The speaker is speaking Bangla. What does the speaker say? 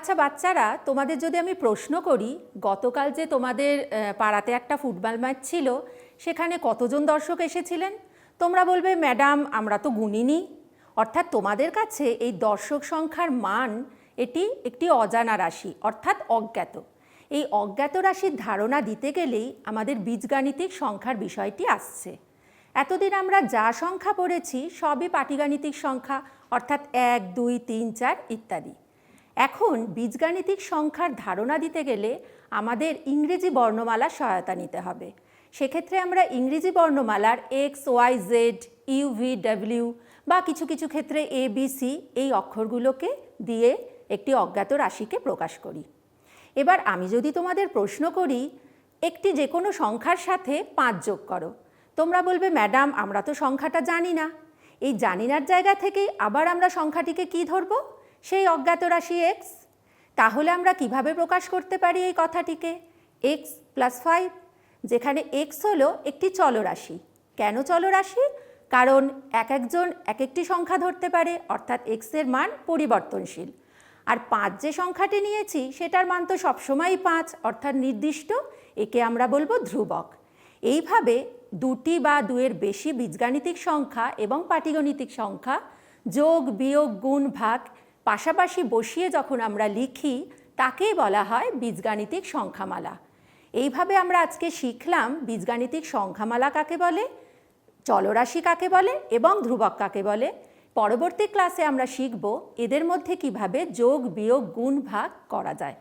আচ্ছা বাচ্চারা, তোমাদের যদি আমি প্রশ্ন করি গতকাল যে তোমাদের পাড়াতে একটা ফুটবল ম্যাচ ছিল, সেখানে কতজন দর্শক এসেছিলেন? তোমরা বলবে ম্যাডাম আমরা তো গুনিনি। অর্থাৎ তোমাদের কাছে এই দর্শক সংখ্যার মান এটি একটি অজানা রাশি, অর্থাৎ অজ্ঞাত। এই অজ্ঞাত রাশির ধারণা দিতে গেলেই আমাদের বীজগাণিতিক সংখ্যার বিষয়টি আসছে। এতদিন আমরা যা সংখ্যা পড়েছি সবই পাটিগাণিতিক সংখ্যা, অর্থাৎ 1, 2, 3, 4 ইত্যাদি। এখন বীজগাণিতিক সংখ্যার ধারণা দিতে গেলে আমাদের ইংরেজি বর্ণমালার সহায়তা নিতে হবে। সেক্ষেত্রে আমরা ইংরেজি বর্ণমালার X, Y, Z, U, V, W বা কিছু কিছু ক্ষেত্রে এ, বি, সি এই অক্ষরগুলোকে দিয়ে একটি অজ্ঞাত রাশিকে প্রকাশ করি। এবার আমি যদি তোমাদের প্রশ্ন করি একটি যে কোনো সংখ্যার সাথে 5 যোগ করো, তোমরা বলবে ম্যাডাম আমরা তো সংখ্যাটা জানি না। এই জানিনার জায়গা থেকেই আবার আমরা সংখ্যাটিকে কি ধরব? সেই অজ্ঞাত রাশি এক্স। তাহলে আমরা কিভাবে প্রকাশ করতে পারি এই কথাটিকে? এক্স প্লাস 5, যেখানে এক্স হলো একটি চলরাশি। কেন চলরাশি? কারণ এক একজন এক একটি সংখ্যা ধরতে পারে, অর্থাৎ এক্সের মান পরিবর্তনশীল। আর 5 যে সংখ্যাটি নিয়েছি সেটার মান তো সবসময়ই 5, অর্থাৎ নির্দিষ্ট। একে আমরা বলবো ধ্রুবক। এইভাবে দুটি বা দুয়ের বেশি বীজগাণিতিক সংখ্যা এবং পাটিগণিতিক সংখ্যা যোগ, বিয়োগ, গুণ, ভাগ পাশাপাশি বসিয়ে যখন আমরা লিখি তাকেই বলা হয় বীজগাণিতিক সংখ্যামালা। এইভাবে আমরা আজকে শিখলাম বীজগাণিতিক সংখ্যামালা কাকে বলে, চলরাশি কাকে বলে এবং ধ্রুবক কাকে বলে। পরবর্তী ক্লাসে আমরা শিখব এদের মধ্যে কিভাবে যোগ, বিয়োগ, গুণ, ভাগ করা যায়।